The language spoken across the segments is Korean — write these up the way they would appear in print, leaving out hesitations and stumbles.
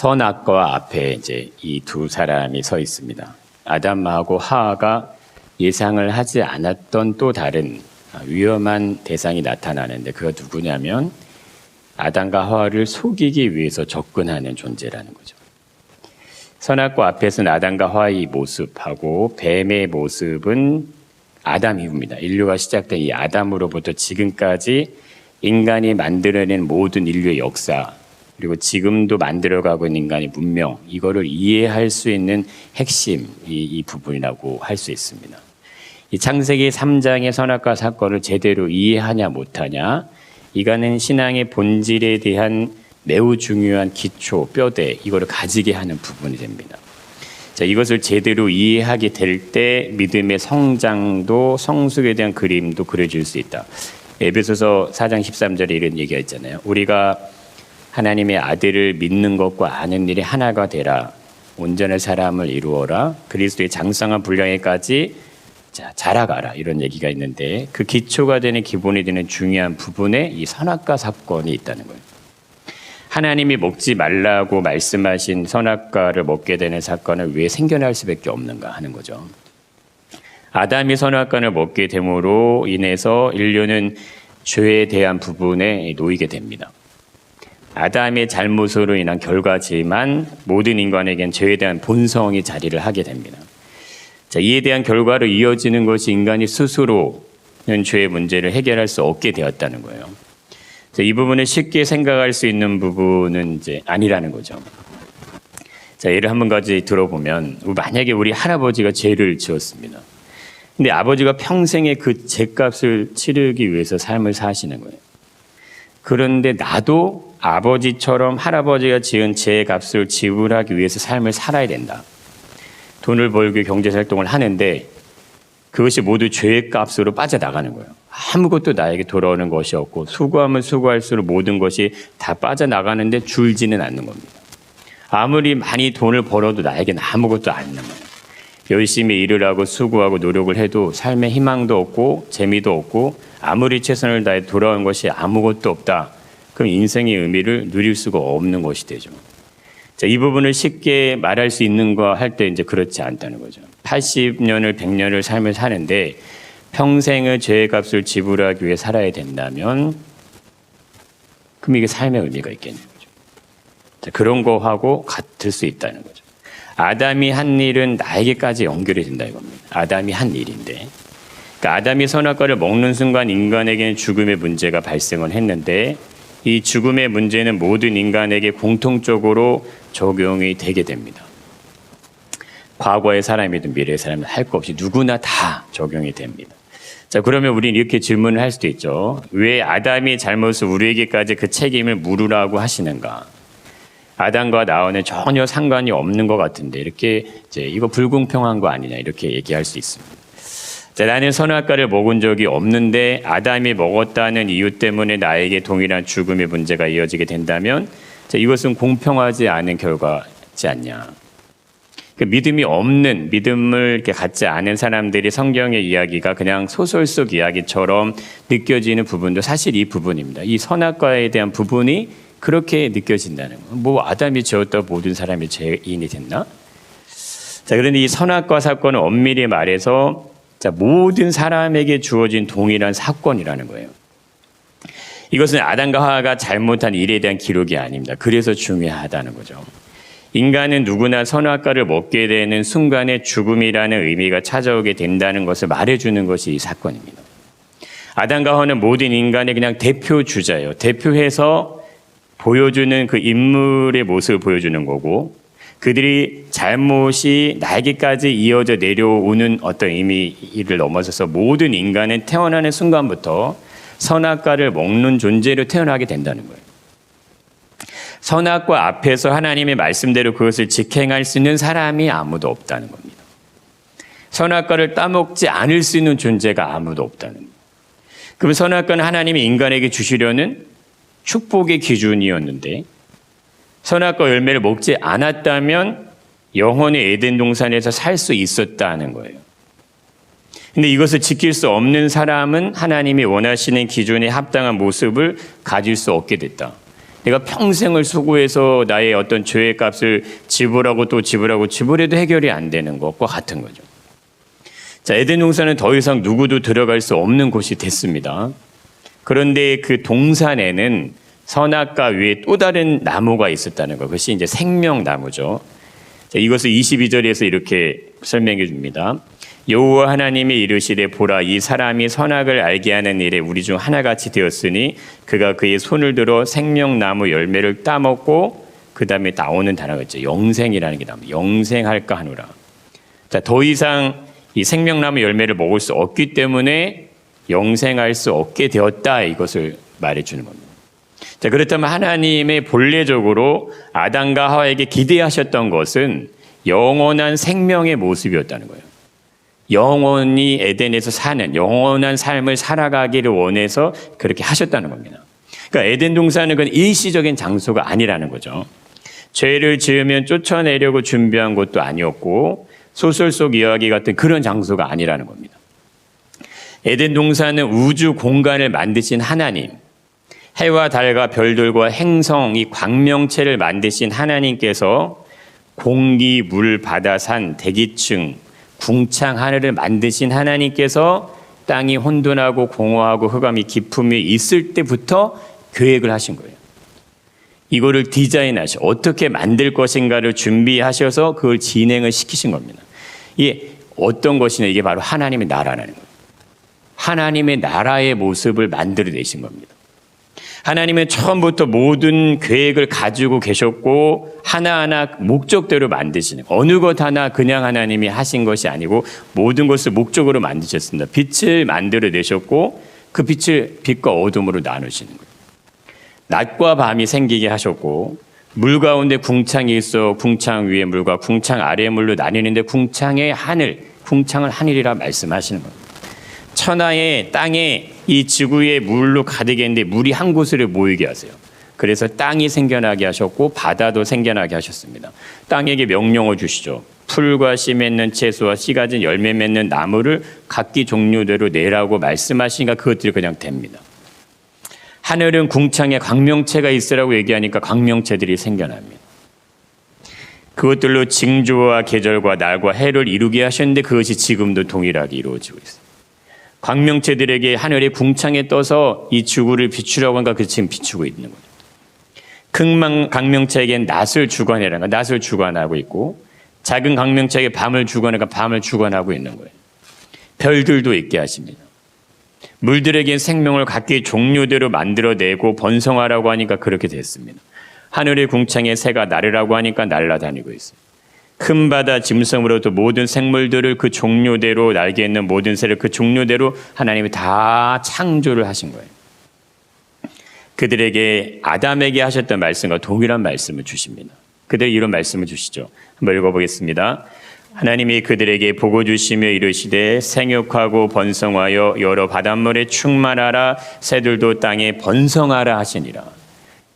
선악과 앞에 이제 이 두 사람이 서 있습니다. 아담하고 하와가 예상을 하지 않았던 또 다른 위험한 대상이 나타나는데 그가 누구냐면 아담과 하와를 속이기 위해서 접근하는 존재라는 거죠. 선악과 앞에서는 아담과 하와의 모습하고 뱀의 모습은 아담 이후입니다. 인류가 시작된 이 아담으로부터 지금까지 인간이 만들어낸 모든 인류의 역사, 그리고 지금도 만들어가고 있는 인간의 문명, 이거를 이해할 수 있는 핵심 이 부분이라고 할 수 있습니다. 이 창세기 3장의 선악과 사건을 제대로 이해하냐 못하냐, 이거는 신앙의 본질에 대한 매우 중요한 기초, 뼈대, 이거를 가지게 하는 부분이 됩니다. 자, 이것을 제대로 이해하게 될 때 믿음의 성장도, 성숙에 대한 그림도 그려질 수 있다. 에베소서 4장 13절에 이런 얘기가 있잖아요. 우리가 하나님의 아들을 믿는 것과 아는 일이 하나가 되라. 온전한 사람을 이루어라. 그리스도의 장성한 분량에까지 자라가라. 이런 얘기가 있는데 그 기초가 되는 기본이 되는 중요한 부분에 이 선악과 사건이 있다는 거예요. 하나님이 먹지 말라고 말씀하신 선악과를 먹게 되는 사건은 왜 생겨날 수밖에 없는가 하는 거죠. 아담이 선악과를 먹게 됨으로 인해서 인류는 죄에 대한 부분에 놓이게 됩니다. 아담의 잘못으로 인한 결과지만 모든 인간에겐 죄에 대한 본성이 자리를 하게 됩니다. 자, 이에 대한 결과로 이어지는 것이 인간이 스스로는 죄의 문제를 해결할 수 없게 되었다는 거예요. 자, 이 부분을 쉽게 생각할 수 있는 부분은 이제 아니라는 거죠. 자, 예를 한 가지 들어보면 만약에 우리 할아버지가 죄를 지었습니다. 근데 아버지가 평생에 그 죄값을 치르기 위해서 삶을 사시는 거예요. 그런데 나도 아버지처럼 할아버지가 지은 죄값을 지불하기 위해서 삶을 살아야 된다. 돈을 벌기 경제활동을 하는데 그것이 모두 죄값으로 빠져나가는 거예요. 아무것도 나에게 돌아오는 것이 없고 수고하면 수고할수록 모든 것이 다 빠져나가는데 줄지는 않는 겁니다. 아무리 많이 돈을 벌어도 나에게는 아무것도 안 남아요. 열심히 일을 하고 수고하고 노력을 해도 삶에 희망도 없고 재미도 없고 아무리 최선을 다해 돌아온 것이 아무것도 없다. 그럼 인생의 의미를 누릴 수가 없는 것이 되죠. 자, 이 부분을 쉽게 말할 수 있는가 할 때 이제 그렇지 않다는 거죠. 80년을 100년을 삶을 사는데 평생의 죄의 값을 지불하기 위해 살아야 된다면 그럼 이게 삶의 의미가 있겠는 거죠. 자, 그런 거하고 같을 수 있다는 거죠. 아담이 한 일은 나에게까지 연결이 된다 이겁니다. 아담이 한 일인데 그러니까 아담이 선악과를 먹는 순간 인간에게는 죽음의 문제가 발생을 했는데 이 죽음의 문제는 모든 인간에게 공통적으로 적용이 되게 됩니다. 과거의 사람이든 미래의 사람이든 할 것 없이 누구나 다 적용이 됩니다. 자, 그러면 우리는 이렇게 질문을 할 수도 있죠. 왜 아담이 잘못을 우리에게까지 그 책임을 물으라고 하시는가? 아담과 나와는 전혀 상관이 없는 것 같은데 이렇게 이제 이거 불공평한 거 아니냐 이렇게 얘기할 수 있습니다. 자, 나는 선악과를 먹은 적이 없는데 아담이 먹었다는 이유 때문에 나에게 동일한 죽음의 문제가 이어지게 된다면 자, 이것은 공평하지 않은 결과지 않냐. 그 믿음이 없는, 믿음을 이렇게 갖지 않은 사람들이 성경의 이야기가 그냥 소설 속 이야기처럼 느껴지는 부분도 사실 이 부분입니다. 이 선악과에 대한 부분이 그렇게 느껴진다는 거예요. 뭐 아담이 지었다 모든 사람이 죄인이 됐나? 자, 그런데 이 선악과 사건은 엄밀히 말해서 자, 모든 사람에게 주어진 동일한 사건이라는 거예요. 이것은 아담과 하와가 잘못한 일에 대한 기록이 아닙니다. 그래서 중요하다는 거죠. 인간은 누구나 선악과를 먹게 되는 순간에 죽음이라는 의미가 찾아오게 된다는 것을 말해주는 것이 이 사건입니다. 아담과 하와는 모든 인간의 그냥 대표 주자예요. 대표해서 보여주는 그 인물의 모습을 보여주는 거고 그들이 잘못이 나에게까지 이어져 내려오는 어떤 의미를 넘어서서 모든 인간은 태어나는 순간부터 선악과를 먹는 존재로 태어나게 된다는 거예요. 선악과 앞에서 하나님의 말씀대로 그것을 직행할 수 있는 사람이 아무도 없다는 겁니다. 선악과를 따먹지 않을 수 있는 존재가 아무도 없다는 거예요. 그럼 선악과는 하나님이 인간에게 주시려는 축복의 기준이었는데 선악과 열매를 먹지 않았다면 영원히 에덴 동산에서 살 수 있었다는 거예요. 근데 이것을 지킬 수 없는 사람은 하나님이 원하시는 기준에 합당한 모습을 가질 수 없게 됐다. 내가 평생을 수고해서 나의 어떤 죄의 값을 지불하고 또 지불해도 해결이 안 되는 것과 같은 거죠. 자, 에덴 동산은 더 이상 누구도 들어갈 수 없는 곳이 됐습니다. 그런데 그 동산에는 선악과 위에 또 다른 나무가 있었다는 것. 그것이 이제 생명나무죠. 자, 이것을 22절에서 이렇게 설명해 줍니다. 여호와 하나님이 이르시되 보라 이 사람이 선악을 알게 하는 일에 우리 중 하나같이 되었으니 그가 그의 손을 들어 생명나무 열매를 따먹고 그 다음에 나오는 단어가 있죠. 영생이라는 게 나옵니다. 영생할까 하노라. 자, 더 이상 이 생명나무 열매를 먹을 수 없기 때문에 영생할 수 없게 되었다, 이것을 말해주는 겁니다. 자, 그렇다면 하나님의 본래적으로 아담과 하와에게 기대하셨던 것은 영원한 생명의 모습이었다는 거예요. 영원히 에덴에서 사는 영원한 삶을 살아가기를 원해서 그렇게 하셨다는 겁니다. 그러니까 에덴 동산은 그건 일시적인 장소가 아니라는 거죠. 죄를 지으면 쫓아내려고 준비한 것도 아니었고 소설 속 이야기 같은 그런 장소가 아니라는 겁니다. 에덴 동산은 우주 공간을 만드신 하나님, 해와 달과 별들과 행성, 이 광명체를 만드신 하나님께서 공기, 물, 바다, 산, 대기층, 궁창 하늘을 만드신 하나님께서 땅이 혼돈하고 공허하고 흑암이 깊음이 있을 때부터 계획을 하신 거예요. 이거를 디자인하셔 어떻게 만들 것인가를 준비하셔서 그걸 진행을 시키신 겁니다. 이게 어떤 것이냐, 이게 바로 하나님의 나라라는 거예요. 하나님의 나라의 모습을 만들어내신 겁니다. 하나님은 처음부터 모든 계획을 가지고 계셨고 하나하나 목적대로 만드시는, 어느 것 하나 그냥 하나님이 하신 것이 아니고 모든 것을 목적으로 만드셨습니다. 빛을 만들어내셨고 그 빛을 빛과 어둠으로 나누시는 거예요. 낮과 밤이 생기게 하셨고 물 가운데 궁창이 있어 궁창 위의 물과 궁창 아래의 물로 나뉘는데 궁창의 하늘, 궁창을 하늘이라 말씀하시는 겁니다. 천하의 땅에 이 지구의 물로 가득했는데 물이 한 곳으로 모이게 하세요. 그래서 땅이 생겨나게 하셨고 바다도 생겨나게 하셨습니다. 땅에게 명령을 주시죠. 풀과 씨 맺는 채소와 씨 가진 열매 맺는 나무를 각기 종류대로 내라고 말씀하시니까 그것들이 그냥 됩니다. 하늘은 궁창에 광명체가 있으라고 얘기하니까 광명체들이 생겨납니다. 그것들로 징조와 계절과 날과 해를 이루게 하셨는데 그것이 지금도 동일하게 이루어지고 있어요. 광명체들에게 하늘의 궁창에 떠서 이 지구를 비추라고 하니까 그 지금 비추고 있는 거죠. 큰 광명체에게는 낮을 주관해라는 거, 낮을 주관하고 있고 작은 광명체에게 밤을 주관하니까 밤을 주관하고 있는 거예요. 별들도 있게 하십니다. 물들에게 생명을 각기 종류대로 만들어내고 번성하라고 하니까 그렇게 됐습니다. 하늘의 궁창에 새가 날으라고 하니까 날아다니고 있어요. 큰 바다 짐승으로부터 모든 생물들을 그 종류대로, 날개 있는 모든 새를 그 종류대로 하나님이 다 창조를 하신 거예요. 그들에게 아담에게 하셨던 말씀과 동일한 말씀을 주십니다. 그들이 이런 말씀을 주시죠. 한번 읽어보겠습니다. 하나님이 그들에게 복을 주시며 이르시되 생육하고 번성하여 여러 바닷물에 충만하라 새들도 땅에 번성하라 하시니라.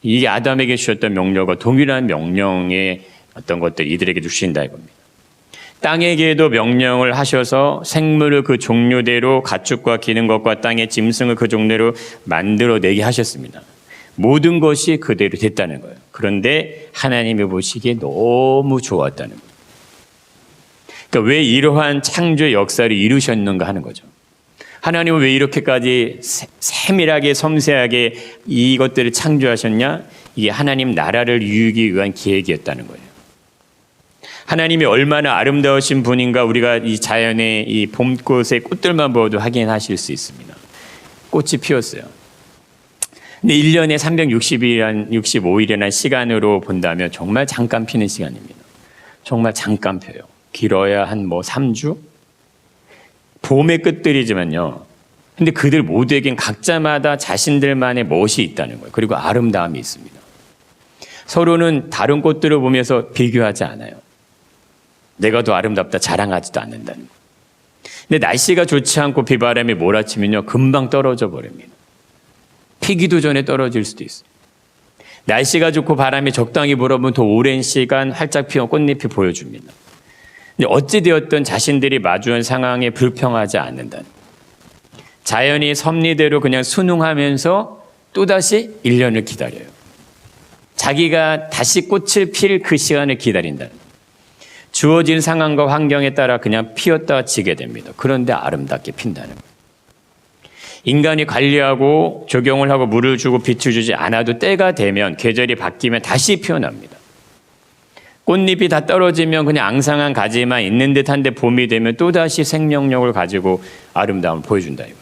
이게 아담에게 주셨던 명령과 동일한 명령의 어떤 것들 이들에게 주신다 이겁니다. 땅에게도 명령을 하셔서 생물을 그 종류대로 가축과 기는 것과 땅의 짐승을 그 종류대로 만들어내게 하셨습니다. 모든 것이 그대로 됐다는 거예요. 그런데 하나님이 보시기에 너무 좋았다는 거예요. 그러니까 왜 이러한 창조의 역사를 이루셨는가 하는 거죠. 하나님은 왜 이렇게까지 세밀하게 섬세하게 이것들을 창조하셨냐? 이게 하나님 나라를 이루기 위한 계획이었다는 거예요. 하나님이 얼마나 아름다우신 분인가 우리가 이 자연의 이 봄꽃의 꽃들만 보아도 확인하실 수 있습니다. 꽃이 피었어요. 근데 1년에 365일이라는 시간으로 본다면 정말 잠깐 피는 시간입니다. 정말 잠깐 펴요. 길어야 한 3주? 봄의 끝들이지만요. 근데 그들 모두에겐 각자마다 자신들만의 멋이 있다는 거예요. 그리고 아름다움이 있습니다. 서로는 다른 꽃들을 보면서 비교하지 않아요. 내가 더 아름답다 자랑하지도 않는다는 거예요. 근데 날씨가 좋지 않고 비바람이 몰아치면요. 금방 떨어져 버립니다. 피기도 전에 떨어질 수도 있어요. 날씨가 좋고 바람이 적당히 불어보면 더 오랜 시간 활짝 피어 꽃잎이 보여줍니다. 근데 어찌되었든 자신들이 마주한 상황에 불평하지 않는다는 거예요. 자연이 섭리대로 그냥 순응하면서 또다시 1년을 기다려요. 자기가 다시 꽃을 필 그 시간을 기다린다. 주어진 상황과 환경에 따라 그냥 피었다가 지게 됩니다. 그런데 아름답게 핀다는 거예요. 인간이 관리하고 조경을 하고 물을 주고 빛을 주지 않아도 때가 되면 계절이 바뀌면 다시 피어납니다. 꽃잎이 다 떨어지면 그냥 앙상한 가지만 있는 듯한데 봄이 되면 또다시 생명력을 가지고 아름다움을 보여준다 이거예요.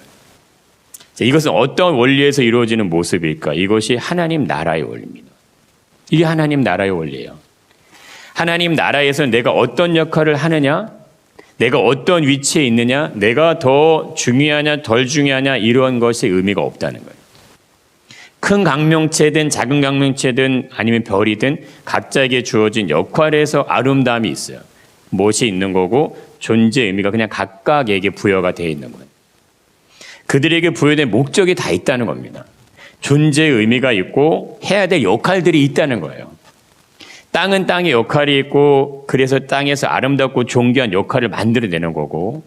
자, 이것은 어떤 원리에서 이루어지는 모습일까? 이것이 하나님 나라의 원리입니다. 이게 하나님 나라의 원리예요. 하나님 나라에서 내가 어떤 역할을 하느냐, 내가 어떤 위치에 있느냐, 내가 더 중요하냐 덜 중요하냐 이런 것이 의미가 없다는 거예요. 큰 강명체든 작은 강명체든 아니면 별이든 각자에게 주어진 역할에서 아름다움이 있어요. 무엇이 있는 거고 존재의 의미가 그냥 각각에게 부여가 되어 있는 거예요. 그들에게 부여된 목적이 다 있다는 겁니다. 존재의 의미가 있고 해야 될 역할들이 있다는 거예요. 땅은 땅의 역할이 있고 그래서 땅에서 아름답고 존귀한 역할을 만들어내는 거고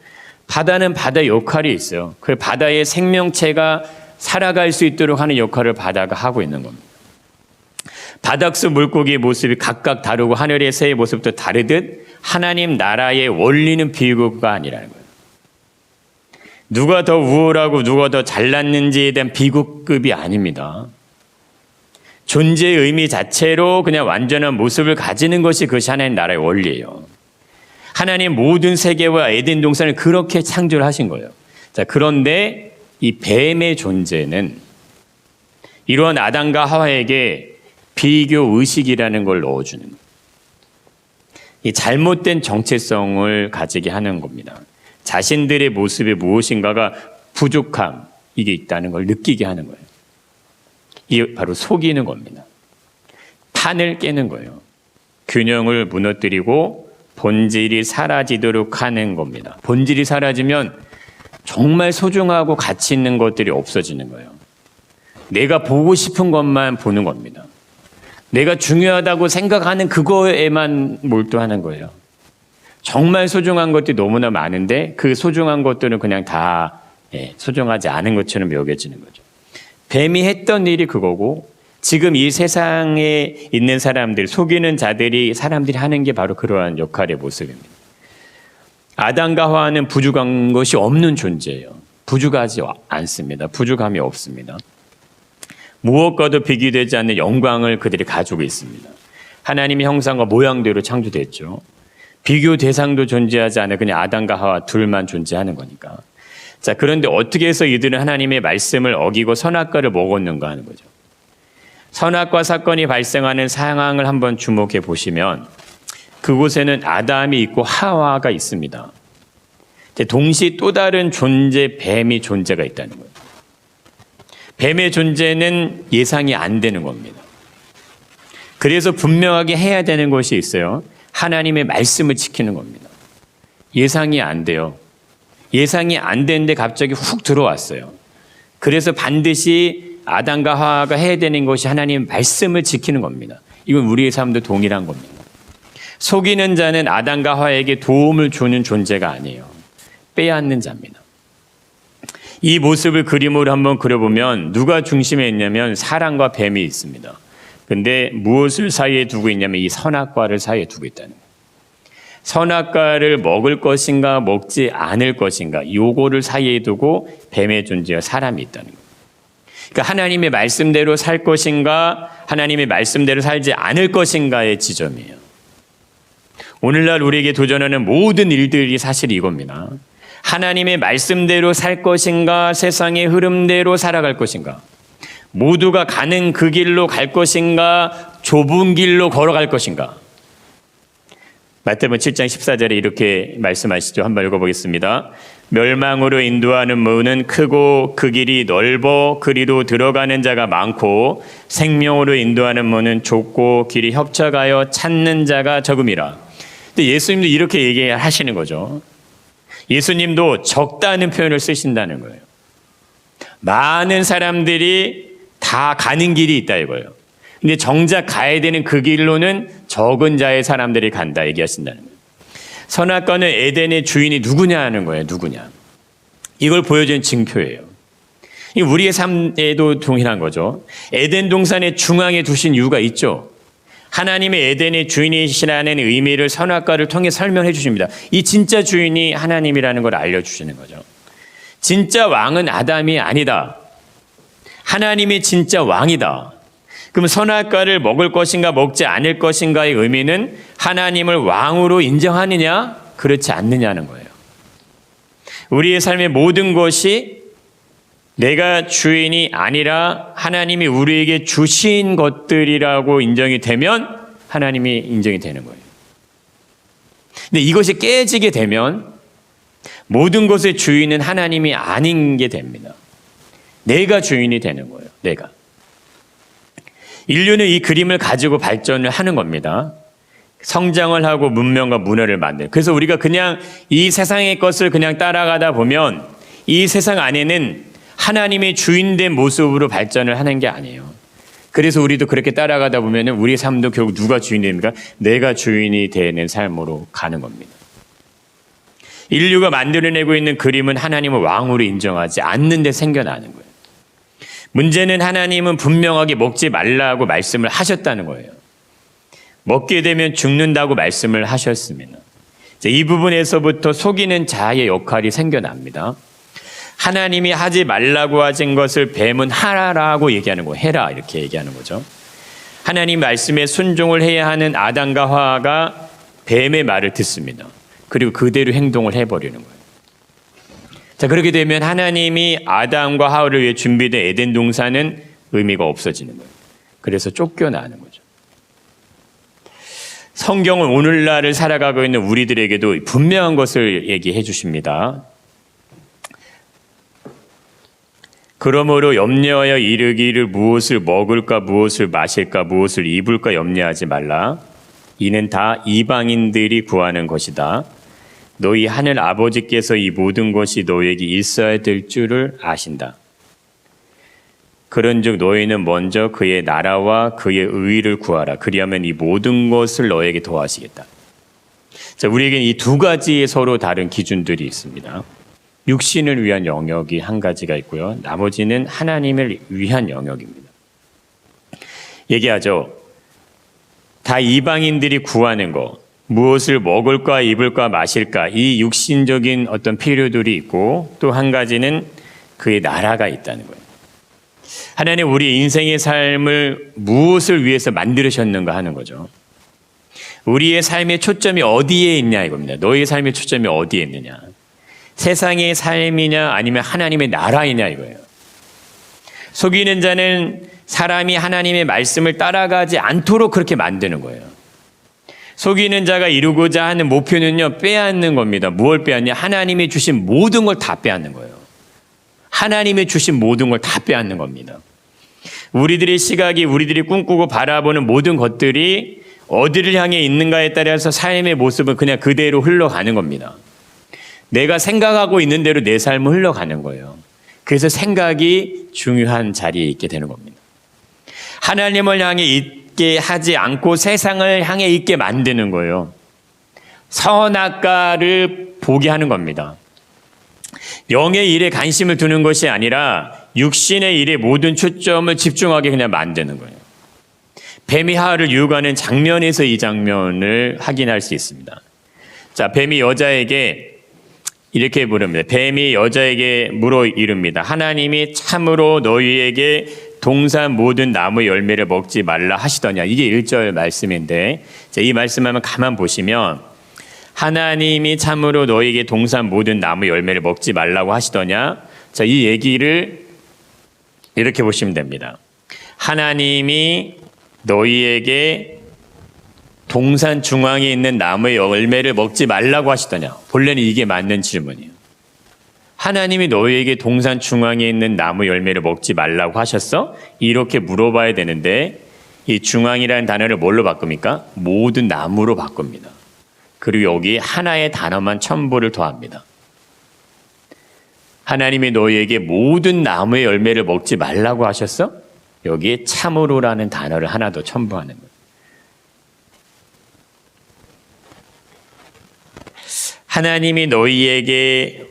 바다는 바다의 역할이 있어요. 그 바다의 생명체가 살아갈 수 있도록 하는 역할을 바다가 하고 있는 겁니다. 바닥속 물고기의 모습이 각각 다르고 하늘의 새의 모습도 다르듯 하나님 나라의 원리는 비교가 아니라는 거예요. 누가 더 우월하고 누가 더 잘났는지에 대한 비교급이 아닙니다. 존재의 의미 자체로 그냥 완전한 모습을 가지는 것이 그것이 하나님 나라의 원리예요. 하나님 모든 세계와 에덴 동산을 그렇게 창조를 하신 거예요. 자, 그런데 이 뱀의 존재는 이러한 아담과 하와에게 비교 의식이라는 걸 넣어주는 거예요. 이 잘못된 정체성을 가지게 하는 겁니다. 자신들의 모습에 무엇인가가 부족함, 이게 있다는 걸 느끼게 하는 거예요. 이게 바로 속이는 겁니다. 판을 깨는 거예요. 균형을 무너뜨리고 본질이 사라지도록 하는 겁니다. 본질이 사라지면 정말 소중하고 가치 있는 것들이 없어지는 거예요. 내가 보고 싶은 것만 보는 겁니다. 내가 중요하다고 생각하는 그거에만 몰두하는 거예요. 정말 소중한 것들이 너무나 많은데 그 소중한 것들은 그냥 다 소중하지 않은 것처럼 여겨지는 거죠. 뱀이 했던 일이 그거고 지금 이 세상에 있는 사람들, 속이는 자들이 사람들이 하는 게 바로 그러한 역할의 모습입니다. 아담과 하와는 부족한 것이 없는 존재예요. 부족하지 않습니다. 부족함이 없습니다. 무엇과도 비교되지 않는 영광을 그들이 가지고 있습니다. 하나님의 형상과 모양대로 창조됐죠. 비교 대상도 존재하지 않아 그냥 아담과 하와 둘만 존재하는 거니까. 자, 그런데 어떻게 해서 이들은 하나님의 말씀을 어기고 선악과를 먹었는가 하는 거죠. 선악과 사건이 발생하는 상황을 한번 주목해 보시면 그곳에는 아담이 있고 하와가 있습니다. 동시에 또 다른 존재, 뱀이 존재가 있다는 거예요. 뱀의 존재는 예상이 안 되는 겁니다. 그래서 분명하게 해야 되는 것이 있어요. 하나님의 말씀을 지키는 겁니다. 예상이 안 돼요. 예상이 안 되는데 갑자기 훅 들어왔어요. 그래서 반드시 아담과 하와가 해야 되는 것이 하나님의 말씀을 지키는 겁니다. 이건 우리의 삶도 동일한 겁니다. 속이는 자는 아담과 하와에게 도움을 주는 존재가 아니에요. 빼앗는 자입니다. 이 모습을 그림으로 한번 그려보면 누가 중심에 있냐면 사람과 뱀이 있습니다. 근데 무엇을 사이에 두고 있냐면 이 선악과를 사이에 두고 있다는 거예요. 선악과를 먹을 것인가 먹지 않을 것인가 요거를 사이에 두고 뱀의 존재와 사람이 있다는 거예요. 그러니까 하나님의 말씀대로 살 것인가 하나님의 말씀대로 살지 않을 것인가의 지점이에요. 오늘날 우리에게 도전하는 모든 일들이 사실 이겁니다. 하나님의 말씀대로 살 것인가 세상의 흐름대로 살아갈 것인가 모두가 가는 그 길로 갈 것인가 좁은 길로 걸어갈 것인가. 마태복음 7장 14절에 이렇게 말씀하시죠. 한번 읽어보겠습니다. 멸망으로 인도하는 문은 크고 그 길이 넓어 그리로 들어가는 자가 많고 생명으로 인도하는 문은 좁고 길이 협착하여 찾는 자가 적음이라. 근데 예수님도 이렇게 얘기하시는 거죠. 예수님도 적다는 표현을 쓰신다는 거예요. 많은 사람들이 다 가는 길이 있다 이거예요. 근데 정작 가야 되는 그 길로는 적은 자의 사람들이 간다 얘기하신다는 거예요. 선악과는 에덴의 주인이 누구냐 하는 거예요. 누구냐. 이걸 보여주는 징표예요. 이 우리의 삶에도 동일한 거죠. 에덴 동산의 중앙에 두신 이유가 있죠. 하나님의 에덴의 주인이시라는 의미를 선악과를 통해 설명해 주십니다. 이 진짜 주인이 하나님이라는 걸 알려주시는 거죠. 진짜 왕은 아담이 아니다. 하나님이 진짜 왕이다. 그럼 선악과를 먹을 것인가 먹지 않을 것인가의 의미는 하나님을 왕으로 인정하느냐 그렇지 않느냐는 거예요. 우리의 삶의 모든 것이 내가 주인이 아니라 하나님이 우리에게 주신 것들이라고 인정이 되면 하나님이 인정이 되는 거예요. 근데 이것이 깨지게 되면 모든 것의 주인은 하나님이 아닌 게 됩니다. 내가 주인이 되는 거예요. 내가. 인류는 이 그림을 가지고 발전을 하는 겁니다. 성장을 하고 문명과 문화를 만드는. 그래서 우리가 그냥 이 세상의 것을 그냥 따라가다 보면 이 세상 안에는 하나님의 주인된 모습으로 발전을 하는 게 아니에요. 그래서 우리도 그렇게 따라가다 보면 우리 삶도 결국 누가 주인이 됩니까? 내가 주인이 되는 삶으로 가는 겁니다. 인류가 만들어내고 있는 그림은 하나님을 왕으로 인정하지 않는 데 생겨나는 거예요. 문제는 하나님은 분명하게 먹지 말라고 말씀을 하셨다는 거예요. 먹게 되면 죽는다고 말씀을 하셨습니다. 이 부분에서부터 속이는 자의 역할이 생겨납니다. 하나님이 하지 말라고 하신 것을 뱀은 하라라고 얘기하는 거예요. 해라 이렇게 얘기하는 거죠. 하나님 말씀에 순종을 해야 하는 아담과 하와가 뱀의 말을 듣습니다. 그리고 그대로 행동을 해버리는 거예요. 자, 그렇게 되면 하나님이 아담과 하와를 위해 준비된 에덴 동산은 의미가 없어지는 거예요. 그래서 쫓겨나는 거죠. 성경은 오늘날을 살아가고 있는 우리들에게도 분명한 것을 얘기해 주십니다. 그러므로 염려하여 이르기를 무엇을 먹을까 무엇을 마실까 무엇을 입을까 염려하지 말라. 이는 다 이방인들이 구하는 것이다. 너희 하늘 아버지께서 이 모든 것이 너희에게 있어야 될 줄을 아신다. 그런즉 너희는 먼저 그의 나라와 그의 의를 구하라. 그리하면 이 모든 것을 너희에게 더하시겠다. 자, 우리에게는 이 두 가지의 서로 다른 기준들이 있습니다. 육신을 위한 영역이 한 가지가 있고요. 나머지는 하나님을 위한 영역입니다. 얘기하죠. 다 이방인들이 구하는 것, 무엇을 먹을까 입을까 마실까 이 육신적인 어떤 필요들이 있고 또 한 가지는 그의 나라가 있다는 거예요. 하나님 우리 인생의 삶을 무엇을 위해서 만들으셨는가 하는 거죠. 우리의 삶의 초점이 어디에 있냐 이겁니다. 너희의 삶의 초점이 어디에 있느냐. 세상의 삶이냐 아니면 하나님의 나라이냐 이거예요. 속이는 자는 사람이 하나님의 말씀을 따라가지 않도록 그렇게 만드는 거예요. 속이는 자가 이루고자 하는 목표는요, 빼앗는 겁니다. 무엇을 빼앗냐? 하나님이 주신 모든 걸 다 빼앗는 거예요. 하나님이 주신 모든 걸 다 빼앗는 겁니다. 우리들의 시각이 우리들이 꿈꾸고 바라보는 모든 것들이 어디를 향해 있는가에 따라서 삶의 모습은 그냥 그대로 흘러가는 겁니다. 내가 생각하고 있는 대로 내 삶은 흘러가는 거예요. 그래서 생각이 중요한 자리에 있게 되는 겁니다. 하나님을 향해 있게 하지 않고 세상을 향해 있게 만드는 거예요. 선악과를 보게 하는 겁니다. 영의 일에 관심을 두는 것이 아니라 육신의 일에 모든 초점을 집중하게 그냥 만드는 거예요. 뱀이 하와를 유혹하는 장면에서 이 장면을 확인할 수 있습니다. 자, 뱀이 여자에게 이렇게 물습니다. 뱀이 여자에게 물어 이릅니다. 하나님이 참으로 너희에게 동산 모든 나무 열매를 먹지 말라 하시더냐. 이게 1절 말씀인데 이 말씀하면 가만 보시면 하나님이 참으로 너희에게 동산 모든 나무 열매를 먹지 말라고 하시더냐. 자, 이 얘기를 이렇게 보시면 됩니다. 하나님이 너희에게 동산 중앙에 있는 나무의 열매를 먹지 말라고 하시더냐. 본래는 이게 맞는 질문이에요. 하나님이 너희에게 동산 중앙에 있는 나무 열매를 먹지 말라고 하셨어? 이렇게 물어봐야 되는데 이 중앙이라는 단어를 뭘로 바꿉니까? 모든 나무로 바꿉니다. 그리고 여기 하나의 단어만 첨부를 더합니다. 하나님이 너희에게 모든 나무의 열매를 먹지 말라고 하셨어? 여기에 참으로라는 단어를 하나 더 첨부하는 거예요. 하나님이 너희에게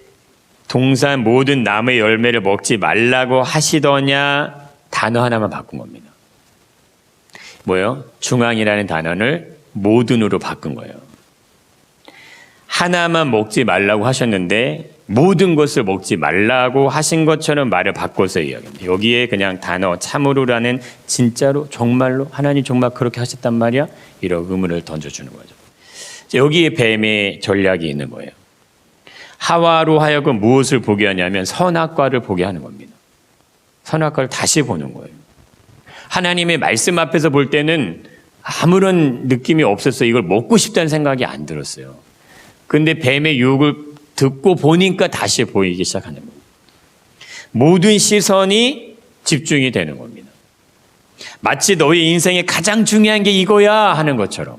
동산 모든 나무의 열매를 먹지 말라고 하시더냐 단어 하나만 바꾼 겁니다. 뭐요? 중앙이라는 단어를 모든으로 바꾼 거예요. 하나만 먹지 말라고 하셨는데 모든 것을 먹지 말라고 하신 것처럼 말을 바꿔서 이야기합니다. 여기에 그냥 단어 참으로라는 진짜로 정말로 하나님 정말 그렇게 하셨단 말이야? 이런 의문을 던져주는 거죠. 여기에 뱀의 전략이 있는 거예요. 하와로 하여금 무엇을 보게 하냐면 선악과를 보게 하는 겁니다. 선악과를 다시 보는 거예요. 하나님의 말씀 앞에서 볼 때는 아무런 느낌이 없었어요. 이걸 먹고 싶다는 생각이 안 들었어요. 근데 뱀의 유혹을 듣고 보니까 다시 보이기 시작하는 겁니다. 모든 시선이 집중이 되는 겁니다. 마치 너의 인생에 가장 중요한 게 이거야 하는 것처럼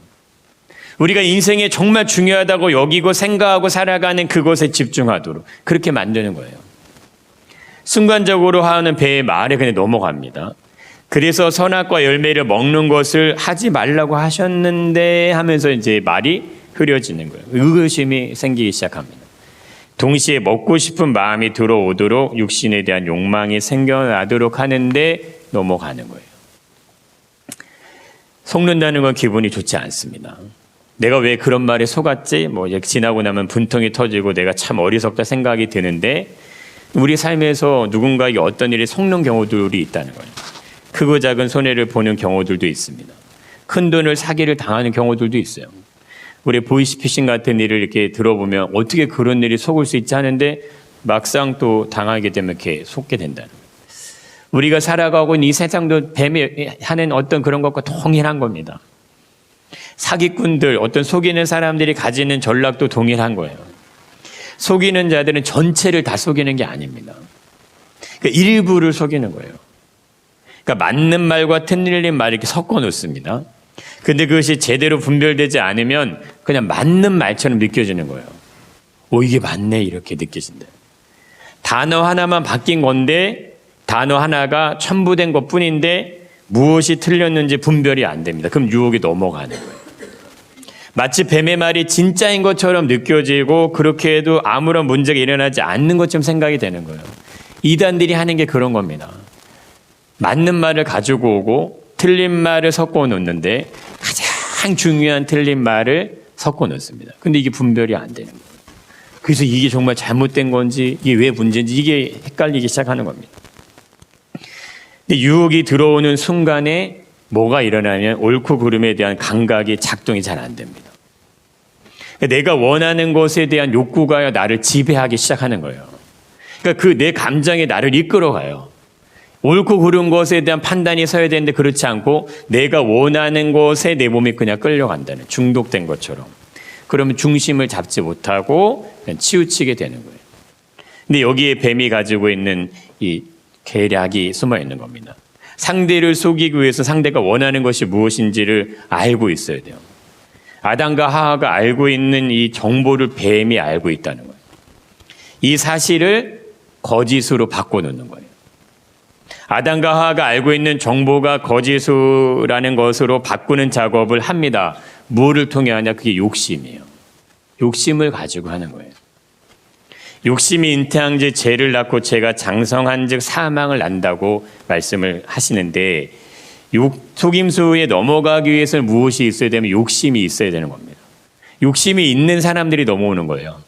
우리가 인생에 정말 중요하다고 여기고 생각하고 살아가는 그것에 집중하도록 그렇게 만드는 거예요. 순간적으로 하는 배의 말에 그냥 넘어갑니다. 그래서 선악과 열매를 먹는 것을 하지 말라고 하셨는데 하면서 이제 말이 흐려지는 거예요. 의구심이 생기기 시작합니다. 동시에 먹고 싶은 마음이 들어오도록 육신에 대한 욕망이 생겨나도록 하는데 넘어가는 거예요. 속는다는 건 기분이 좋지 않습니다. 내가 왜 그런 말에 속았지? 지나고 나면 분통이 터지고 내가 참 어리석다 생각이 드는데 우리 삶에서 누군가에게 어떤 일이 속는 경우들이 있다는 거예요. 크고 작은 손해를 보는 경우들도 있습니다. 큰 돈을 사기를 당하는 경우들도 있어요. 우리 보이스피싱 같은 일을 이렇게 들어보면 어떻게 그런 일이 속을 수 있지 하는데 막상 또 당하게 되면 이렇게 속게 된다는 거예요. 우리가 살아가고 있는 이 세상도 뱀이 하는 어떤 그런 것과 동일한 겁니다. 사기꾼들, 어떤 속이는 사람들이 가지는 전략도 동일한 거예요. 속이는 자들은 전체를 다 속이는 게 아닙니다. 그러니까 일부를 속이는 거예요. 그러니까 맞는 말과 틀린 말 이렇게 섞어 놓습니다. 근데 그것이 제대로 분별되지 않으면 그냥 맞는 말처럼 느껴지는 거예요. 이게 맞네 이렇게 느껴진다. 단어 하나만 바뀐 건데 단어 하나가 첨부된 것뿐인데 무엇이 틀렸는지 분별이 안 됩니다. 그럼 유혹이 넘어가는 거예요. 마치 뱀의 말이 진짜인 것처럼 느껴지고 그렇게 해도 아무런 문제가 일어나지 않는 것처럼 생각이 되는 거예요. 이단들이 하는 게 그런 겁니다. 맞는 말을 가지고 오고 틀린 말을 섞어 놓는데 가장 중요한 틀린 말을 섞어 놓습니다. 근데 이게 분별이 안 되는 거예요. 그래서 이게 정말 잘못된 건지 이게 왜 문제인지 이게 헷갈리기 시작하는 겁니다. 근데 유혹이 들어오는 순간에 뭐가 일어나면 옳고 그름에 대한 감각이 작동이 잘 안 됩니다. 내가 원하는 것에 대한 욕구가 나를 지배하기 시작하는 거예요. 그러니까 그 내 감정이 나를 이끌어가요. 옳고 그른 것에 대한 판단이 서야 되는데 그렇지 않고 내가 원하는 것에 내 몸이 그냥 끌려간다는 중독된 것처럼. 그러면 중심을 잡지 못하고 그냥 치우치게 되는 거예요. 근데 여기에 뱀이 가지고 있는 이 계략이 숨어 있는 겁니다. 상대를 속이기 위해서 상대가 원하는 것이 무엇인지를 알고 있어야 돼요. 아담과 하와가 알고 있는 이 정보를 뱀이 알고 있다는 거예요. 이 사실을 거짓으로 바꿔놓는 거예요. 아담과 하와가 알고 있는 정보가 거짓이라는 것으로 바꾸는 작업을 합니다. 무엇을 통해 하냐? 그게 욕심이에요. 욕심을 가지고 하는 거예요. 욕심이 잉태한즉 죄를 낳고 죄가 장성한즉 사망을 낳는다고 말씀을 하시는데 속임수에 넘어가기 위해서는 무엇이 있어야 되면 욕심이 있어야 되는 겁니다. 욕심이 있는 사람들이 넘어오는 거예요.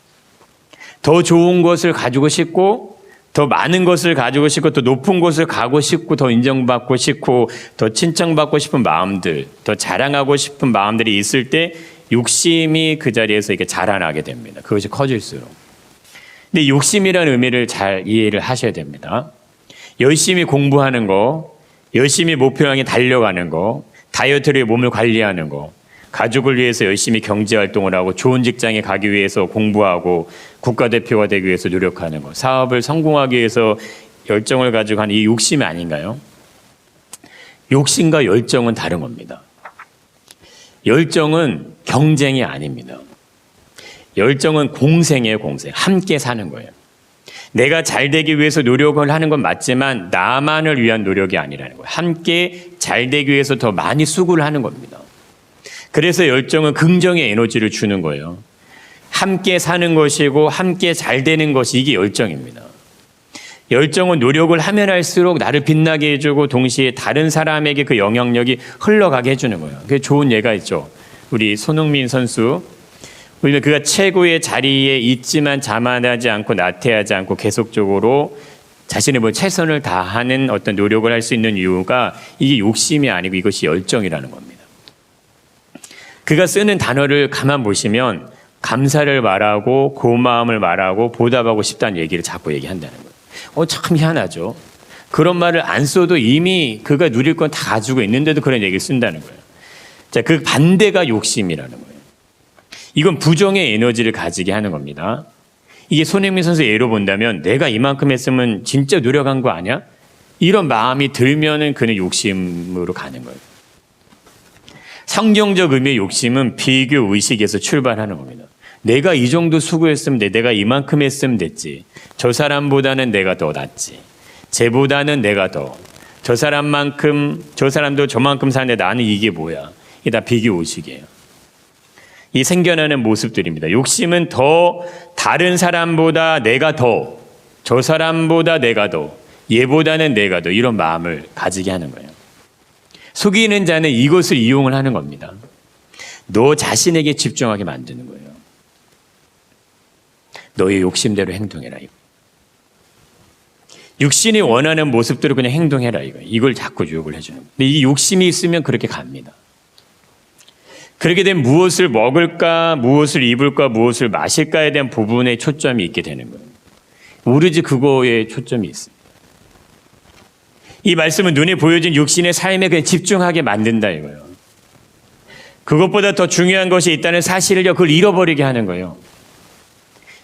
더 좋은 것을 가지고 싶고 더 많은 것을 가지고 싶고 더 높은 곳을 가고 싶고 더 인정받고 싶고 더 칭찬받고 싶은 마음들, 더 자랑하고 싶은 마음들이 있을 때 욕심이 그 자리에서 이렇게 자라나게 됩니다. 그것이 커질수록. 근데 욕심이라는 의미를 잘 이해를 하셔야 됩니다. 열심히 공부하는 거, 열심히 목표 향해 달려가는 거, 다이어트를 위해 몸을 관리하는 거, 가족을 위해서 열심히 경제활동을 하고 좋은 직장에 가기 위해서 공부하고 국가대표가 되기 위해서 노력하는 거, 사업을 성공하기 위해서 열정을 가지고 하는 이 욕심이 아닌가요? 욕심과 열정은 다른 겁니다. 열정은 경쟁이 아닙니다. 열정은 공생이에요, 공생. 함께 사는 거예요. 내가 잘 되기 위해서 노력을 하는 건 맞지만 나만을 위한 노력이 아니라는 거예요. 함께 잘 되기 위해서 더 많이 수고를 하는 겁니다. 그래서 열정은 긍정의 에너지를 주는 거예요. 함께 사는 것이고 함께 잘 되는 것이 이게 열정입니다. 열정은 노력을 하면 할수록 나를 빛나게 해주고 동시에 다른 사람에게 그 영향력이 흘러가게 해주는 거예요. 그게 좋은 예가 있죠. 우리 손흥민 선수. 우리는 그가 최고의 자리에 있지만 자만하지 않고 나태하지 않고 계속적으로 자신의 최선을 다하는 어떤 노력을 할 수 있는 이유가 이게 욕심이 아니고 이것이 열정이라는 겁니다. 그가 쓰는 단어를 가만 보시면 감사를 말하고 고마움을 말하고 보답하고 싶다는 얘기를 자꾸 얘기한다는 거예요. 참 희한하죠. 그런 말을 안 써도 이미 그가 누릴 건 다 가지고 있는데도 그런 얘기를 쓴다는 거예요. 자, 그 반대가 욕심이라는 거예요. 이건 부정의 에너지를 가지게 하는 겁니다. 이게 손흥민 선수 예로 본다면 내가 이만큼 했으면 진짜 노력한 거 아니야? 이런 마음이 들면은 그는 욕심으로 가는 거예요. 성경적 의미의 욕심은 비교 의식에서 출발하는 겁니다. 내가 이 정도 수고했으면 돼. 내가 이만큼 했으면 됐지. 저 사람보다는 내가 더 낫지. 쟤보다는 내가 더. 저 사람도 저만큼 사는데 나는 이게 뭐야. 이게 다 비교 의식이에요. 이 생겨나는 모습들입니다. 욕심은 더 다른 사람보다 내가 더, 저 사람보다 내가 더, 얘보다는 내가 더 이런 마음을 가지게 하는 거예요. 속이는 자는 이것을 이용을 하는 겁니다. 너 자신에게 집중하게 만드는 거예요. 너의 욕심대로 행동해라. 이거. 육신이 원하는 모습대로 그냥 행동해라. 이걸 자꾸 유혹을 해주는 거예요. 근데 이 욕심이 있으면 그렇게 갑니다. 그렇게 되면 무엇을 먹을까, 무엇을 입을까, 무엇을 마실까에 대한 부분에 초점이 있게 되는 거예요. 오로지 그거에 초점이 있습니다. 이 말씀은 눈에 보여진 육신의 삶에 그냥 집중하게 만든다 이거예요. 그것보다 더 중요한 것이 있다는 사실을 그걸 잃어버리게 하는 거예요.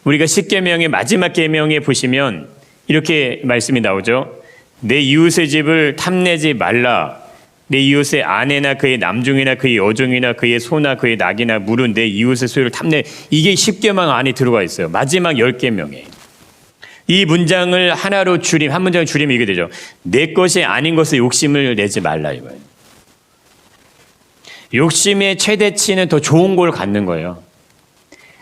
우리가 10계명의 마지막 계명에 보시면 이렇게 말씀이 나오죠. 내 이웃의 집을 탐내지 말라. 내 이웃의 아내나 그의 남종이나 그의 여종이나 그의 소나 그의 낙이나 물은 내 이웃의 소유를 탐내. 이게 10계명 안에 들어가 있어요. 마지막 10계명에. 이 문장을 하나로 한 문장을 줄이면 이게 되죠. 내 것이 아닌 것에 욕심을 내지 말라 이거예요. 욕심의 최대치는 더 좋은 걸 갖는 거예요.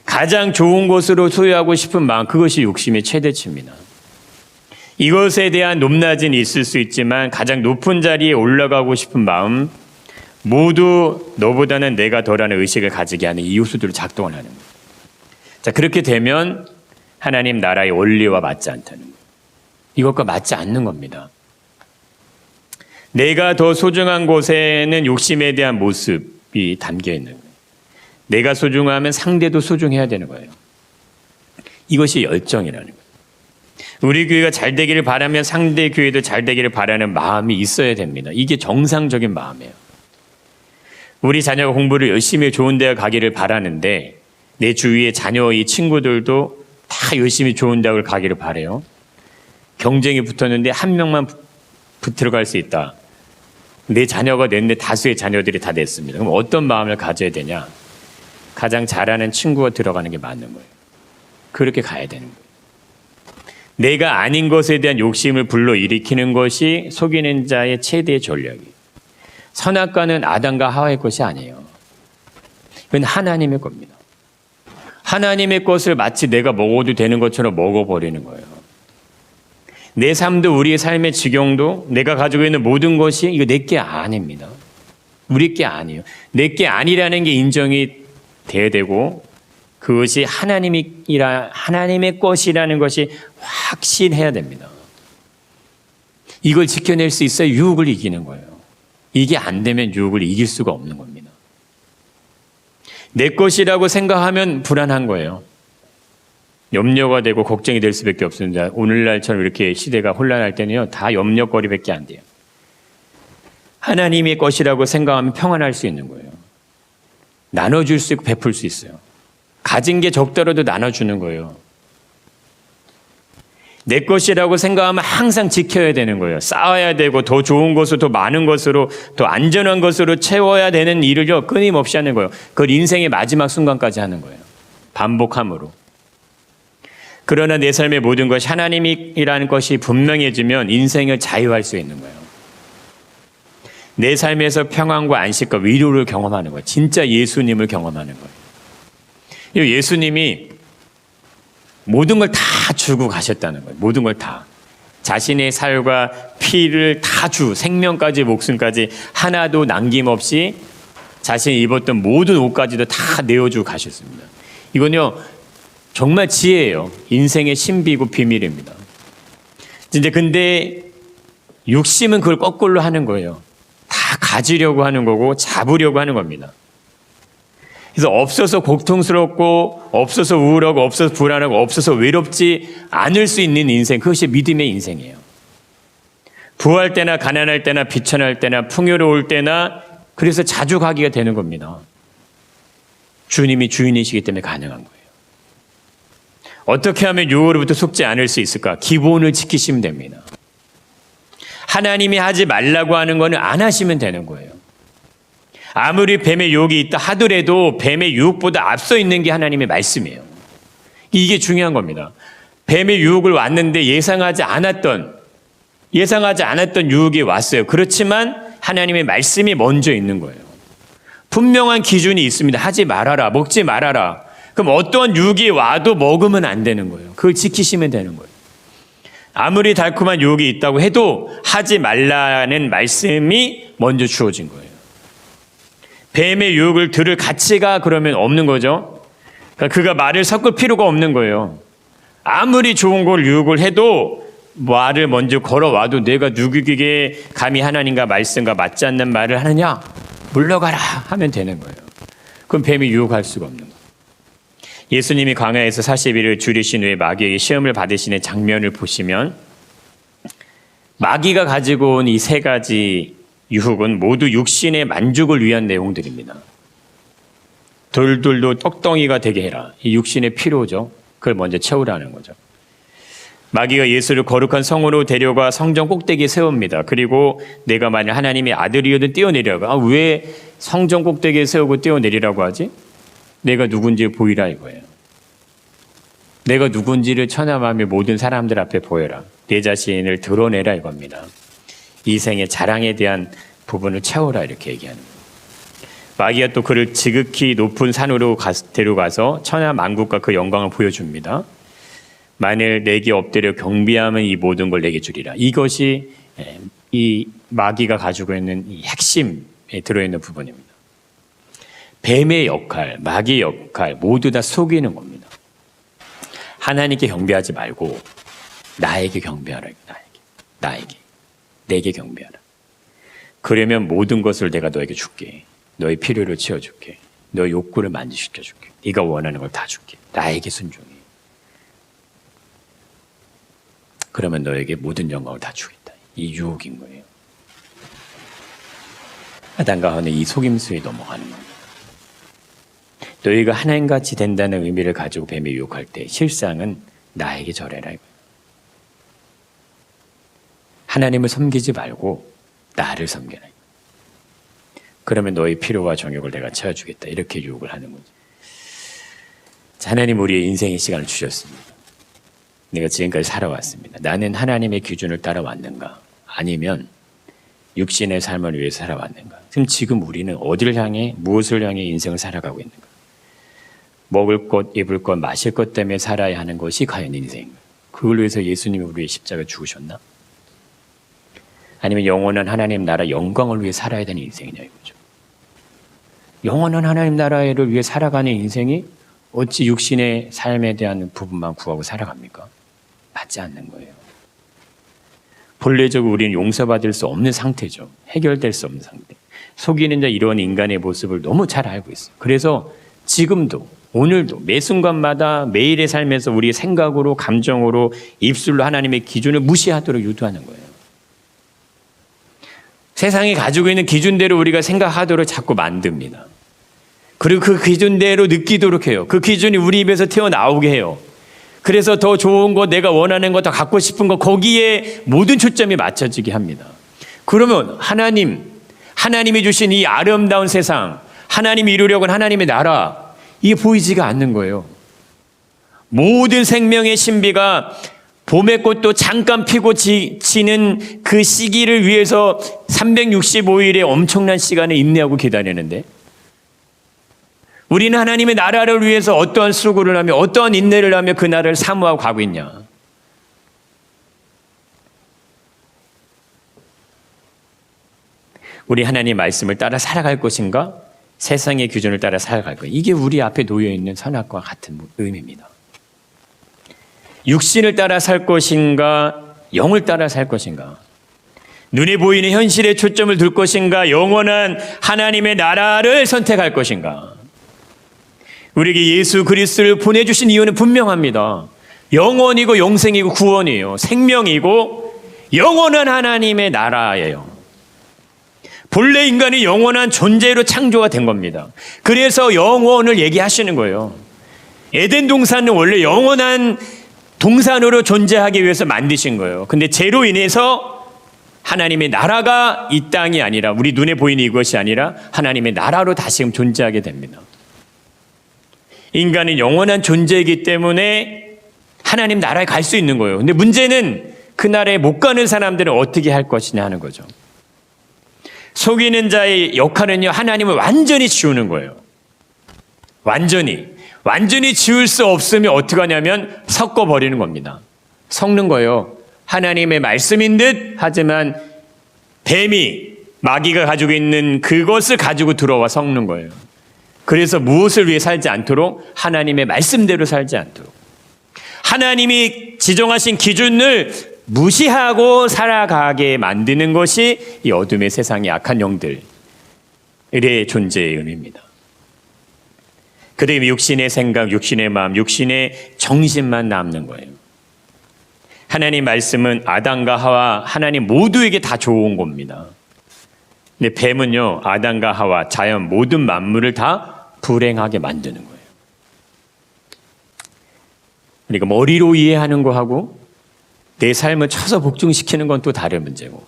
가장 좋은 것으로 소유하고 싶은 마음, 그것이 욕심의 최대치입니다. 이것에 대한 높낮이는 있을 수 있지만 가장 높은 자리에 올라가고 싶은 마음, 모두 너보다는 내가 더라는 의식을 가지게 하는 이 요소들을 작동을 하는 거예요. 자, 그렇게 되면 하나님 나라의 원리와 맞지 않다는 거예요. 이것과 맞지 않는 겁니다. 내가 더 소중한 곳에는 욕심에 대한 모습이 담겨 있는 거예요. 내가 소중하면 상대도 소중해야 되는 거예요. 이것이 열정이라는 거예요. 우리 교회가 잘 되기를 바라면 상대 교회도 잘 되기를 바라는 마음이 있어야 됩니다. 이게 정상적인 마음이에요. 우리 자녀가 공부를 열심히 좋은 대학 가기를 바라는데 내 주위의 자녀의 친구들도 다 열심히 좋은 대학을 가기를 바라요. 경쟁이 붙었는데 한 명만 들어갈 수 있다. 내 자녀가 냈는데 다수의 자녀들이 다 냈습니다. 그럼 어떤 마음을 가져야 되냐? 가장 잘하는 친구가 들어가는 게 맞는 거예요. 그렇게 가야 되는 거예요. 내가 아닌 것에 대한 욕심을 불러일으키는 것이 속이는 자의 최대의 전략이에요. 선악과는 아담과 하와의 것이 아니에요. 이건 하나님의 겁니다. 하나님의 것을 마치 내가 먹어도 되는 것처럼 먹어버리는 거예요. 내 삶도 우리의 삶의 지경도 내가 가지고 있는 모든 것이 이거 내게 아닙니다. 우리 게 아니에요. 내게 아니라는 게 인정이 돼야 되고 그것이 하나님의 것이라는 것이 확신해야 됩니다. 이걸 지켜낼 수 있어야 유혹을 이기는 거예요. 이게 안 되면 유혹을 이길 수가 없는 겁니다. 내 것이라고 생각하면 불안한 거예요. 염려가 되고 걱정이 될 수밖에 없습니다. 오늘날처럼 이렇게 시대가 혼란할 때는요, 다 염려거리밖에 안 돼요. 하나님의 것이라고 생각하면 평안할 수 있는 거예요. 나눠줄 수 있고 베풀 수 있어요. 가진 게 적더라도 나눠주는 거예요. 내 것이라고 생각하면 항상 지켜야 되는 거예요. 쌓아야 되고 더 좋은 것으로, 더 많은 것으로, 더 안전한 것으로 채워야 되는 일을요, 끊임없이 하는 거예요. 그걸 인생의 마지막 순간까지 하는 거예요. 반복함으로. 그러나 내 삶의 모든 것이 하나님이라는 것이 분명해지면 인생을 자유할 수 있는 거예요. 내 삶에서 평안과 안식과 위로를 경험하는 거예요. 진짜 예수님을 경험하는 거예요. 예수님이 모든 걸 다 주고 가셨다는 거예요. 모든 걸 다. 자신의 살과 피를 다 생명까지 목숨까지 하나도 남김없이 자신이 입었던 모든 옷까지도 다 내어주고 가셨습니다. 이건요 정말 지혜예요. 인생의 신비고 비밀입니다. 근데 욕심은 그걸 거꾸로 하는 거예요. 다 가지려고 하는 거고 잡으려고 하는 겁니다. 그래서 없어서 고통스럽고 없어서 우울하고 없어서 불안하고 없어서 외롭지 않을 수 있는 인생, 그것이 믿음의 인생이에요. 부할 때나 가난할 때나 비천할 때나 풍요로울 때나 그래서 자주 가기가 되는 겁니다. 주님이 주인이시기 때문에 가능한 거예요. 어떻게 하면 유혹으로부터 속지 않을 수 있을까? 기본을 지키시면 됩니다. 하나님이 하지 말라고 하는 거는 안 하시면 되는 거예요. 아무리 뱀의 유혹이 있다 하더라도 뱀의 유혹보다 앞서 있는 게 하나님의 말씀이에요. 이게 중요한 겁니다. 뱀의 유혹을 왔는데 예상하지 않았던 유혹이 왔어요. 그렇지만 하나님의 말씀이 먼저 있는 거예요. 분명한 기준이 있습니다. 하지 말아라, 먹지 말아라. 그럼 어떤 유혹이 와도 먹으면 안 되는 거예요. 그걸 지키시면 되는 거예요. 아무리 달콤한 유혹이 있다고 해도 하지 말라는 말씀이 먼저 주어진 거예요. 뱀의 유혹을 들을 가치가 그러면 없는 거죠. 그러니까 그가 말을 섞을 필요가 없는 거예요. 아무리 좋은 걸 유혹을 해도 말을 먼저 걸어와도 내가 누구에게 감히 하나님과 말씀과 맞지 않는 말을 하느냐? 물러가라 하면 되는 거예요. 그럼 뱀이 유혹할 수가 없는 거예요. 예수님이 광야에서 40일을 줄이신 후에 마귀에게 시험을 받으시는 장면을 보시면 마귀가 가지고 온 이 세 가지 유혹은 모두 육신의 만족을 위한 내용들입니다. 돌돌도 떡덩이가 되게 해라. 이 육신의 필요죠. 그걸 먼저 채우라는 거죠. 마귀가 예수를 거룩한 성으로 데려가 성전 꼭대기에 세웁니다. 그리고 내가 만약 하나님의 아들이어도 뛰어내려가. 왜 성전 꼭대기에 세우고 뛰어내리라고 하지? 내가 누군지 보이라 이거예요. 내가 누군지를 천하만의 모든 사람들 앞에 보여라. 내 자신을 드러내라 이겁니다. 이 생의 자랑에 대한 부분을 채워라 이렇게 얘기하는 거예요. 마귀가 또 그를 지극히 높은 산으로 데려가서 천하 만국과 그 영광을 보여줍니다. 만일 내게 엎드려 경배하면 이 모든 걸 내게 주리라. 이것이 이 마귀가 가지고 있는 이 핵심에 들어있는 부분입니다. 뱀의 역할, 마귀의 역할 모두 다 속이는 겁니다. 하나님께 경배하지 말고 나에게 경배하라. 나에게. 내게 경배하라. 그러면 모든 것을 내가 너에게 줄게. 너의 필요를 채워줄게. 너의 욕구를 만족시켜줄게. 네가 원하는 걸 다 줄게. 나에게 순종해. 그러면 너에게 모든 영광을 다 주겠다. 이 유혹인 거예요. 아담과 하와는 이 속임수에 넘어가는 겁니다. 너희가 하나님같이 된다는 의미를 가지고 뱀에 유혹할 때 실상은 나에게 절해라. 하나님을 섬기지 말고 나를 섬겨라. 그러면 너의 필요와 정욕을 내가 채워주겠다. 이렇게 유혹을 하는 거죠. 하나님 우리의 인생의 시간을 주셨습니다. 내가 지금까지 살아왔습니다. 나는 하나님의 기준을 따라왔는가? 아니면 육신의 삶을 위해 살아왔는가? 그럼 지금 우리는 어디를 향해 무엇을 향해 인생을 살아가고 있는가? 먹을 것, 입을 것, 마실 것 때문에 살아야 하는 것이 과연 인생인가? 그걸 위해서 예수님이 우리의 십자가 죽으셨나? 아니면 영원한 하나님 나라 영광을 위해 살아야 되는 인생이냐 이거죠. 영원한 하나님 나라를 위해 살아가는 인생이 어찌 육신의 삶에 대한 부분만 구하고 살아갑니까? 맞지 않는 거예요. 본래적으로 우리는 용서받을 수 없는 상태죠. 해결될 수 없는 상태. 속이는 자 이런 인간의 모습을 너무 잘 알고 있어요. 그래서 지금도 오늘도 매 순간마다 매일의 삶에서 우리의 생각으로 감정으로 입술로 하나님의 기준을 무시하도록 유도하는 거예요. 세상이 가지고 있는 기준대로 우리가 생각하도록 자꾸 만듭니다. 그리고 그 기준대로 느끼도록 해요. 그 기준이 우리 입에서 튀어나오게 해요. 그래서 더 좋은 거, 내가 원하는 거, 더 갖고 싶은 거 거기에 모든 초점이 맞춰지게 합니다. 그러면 하나님이 주신 이 아름다운 세상, 하나님이 이루려고 하는 하나님의 나라, 이게 보이지가 않는 거예요. 모든 생명의 신비가 봄의 꽃도 잠깐 피고 지는 그 시기를 위해서 365일의 엄청난 시간을 인내하고 기다리는데 우리는 하나님의 나라를 위해서 어떠한 수고를 하며 어떠한 인내를 하며 그 나라를 사모하고 가고 있냐? 우리 하나님의 말씀을 따라 살아갈 것인가? 세상의 기준을 따라 살아갈 것인가? 이게 우리 앞에 놓여 있는 선악과 같은 의미입니다. 육신을 따라 살 것인가? 영을 따라 살 것인가? 눈에 보이는 현실에 초점을 둘 것인가? 영원한 하나님의 나라를 선택할 것인가? 우리에게 예수 그리스도를 보내주신 이유는 분명합니다. 영원이고 영생이고 구원이에요. 생명이고 영원한 하나님의 나라예요. 본래 인간이 영원한 존재로 창조가 된 겁니다. 그래서 영원을 얘기하시는 거예요. 에덴 동산은 원래 영원한 동산으로 존재하기 위해서 만드신 거예요. 근데 죄로 인해서 하나님의 나라가 이 땅이 아니라 우리 눈에 보이는 이것이 아니라 하나님의 나라로 다시금 존재하게 됩니다. 인간은 영원한 존재이기 때문에 하나님 나라에 갈 수 있는 거예요. 근데 문제는 그 나라에 못 가는 사람들은 어떻게 할 것이냐 하는 거죠. 속이는 자의 역할은요, 하나님을 완전히 지우는 거예요. 완전히 지울 수 없으면 어떻게 하냐면 섞어버리는 겁니다. 섞는 거예요. 하나님의 말씀인 듯 하지만 뱀이 마귀가 가지고 있는 그것을 가지고 들어와 섞는 거예요. 그래서 무엇을 위해 살지 않도록 하나님의 말씀대로 살지 않도록 하나님이 지정하신 기준을 무시하고 살아가게 만드는 것이 이 어둠의 세상의 악한 영들의 존재의 의미입니다. 그들이 육신의 생각, 육신의 마음, 육신의 정신만 남는 거예요. 하나님 말씀은 아담과 하와 하나님 모두에게 다 좋은 겁니다. 근데 뱀은요, 아담과 하와 자연 모든 만물을 다 불행하게 만드는 거예요. 그러니까 머리로 이해하는 거하고 내 삶을 쳐서 복종시키는 건 또 다른 문제고,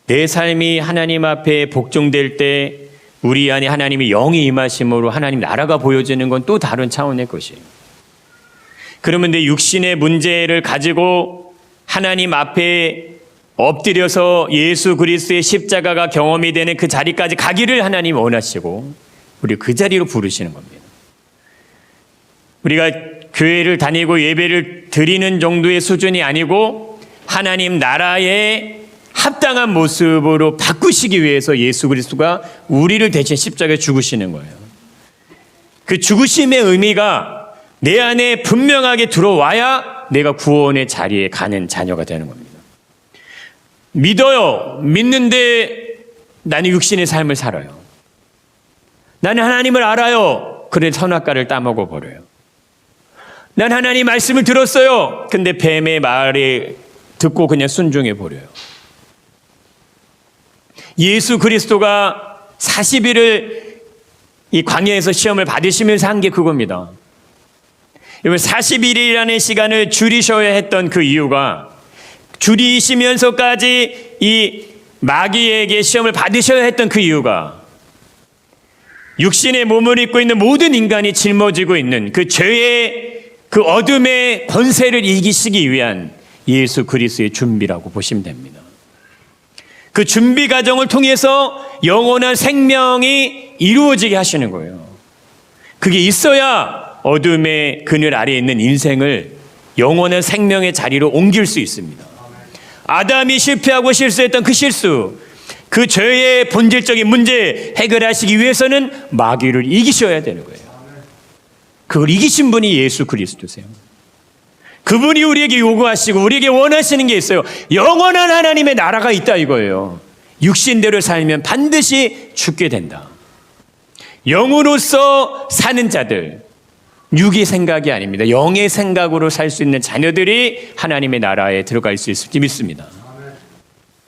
내 삶이 하나님 앞에 복종될 때 우리 안에 하나님의 영이 임하심으로 하나님 나라가 보여지는 건 또 다른 차원의 것이에요. 그러면 내 육신의 문제를 가지고 하나님 앞에 엎드려서 예수 그리스도의 십자가가 경험이 되는 그 자리까지 가기를 하나님 원하시고 우리 그 자리로 부르시는 겁니다. 우리가 교회를 다니고 예배를 드리는 정도의 수준이 아니고 하나님 나라에 합당한 모습으로 바꾸시기 위해서 예수 그리스도가 우리를 대신 십자가에 죽으시는 거예요. 그 죽으심의 의미가 내 안에 분명하게 들어와야 내가 구원의 자리에 가는 자녀가 되는 겁니다. 믿어요. 믿는데 나는 육신의 삶을 살아요. 나는 하나님을 알아요. 그래 선악과를 따먹어 버려요. 난 하나님 말씀을 들었어요. 근데 뱀의 말에 듣고 그냥 순종해 버려요. 예수 그리스도가 40일을 이 광야에서 시험을 받으시면서 한 게 그겁니다. 40일이라는 시간을 줄이셔야 했던 그 이유가, 줄이시면서까지 이 마귀에게 시험을 받으셔야 했던 그 이유가, 육신의 몸을 입고 있는 모든 인간이 짊어지고 있는 그 죄의 그 어둠의 권세를 이기시기 위한 예수 그리스도의 준비라고 보시면 됩니다. 그 준비 과정을 통해서 영원한 생명이 이루어지게 하시는 거예요. 그게 있어야 어둠의 그늘 아래에 있는 인생을 영원한 생명의 자리로 옮길 수 있습니다. 아담이 실패하고 실수했던 그 실수, 그 죄의 본질적인 문제 해결하시기 위해서는 마귀를 이기셔야 되는 거예요. 그걸 이기신 분이 예수 그리스도세요. 그분이 우리에게 요구하시고 우리에게 원하시는 게 있어요. 영원한 하나님의 나라가 있다 이거예요. 육신대로 살면 반드시 죽게 된다. 영으로서 사는 자들, 육의 생각이 아닙니다. 영의 생각으로 살 수 있는 자녀들이 하나님의 나라에 들어갈 수 있을지 믿습니다.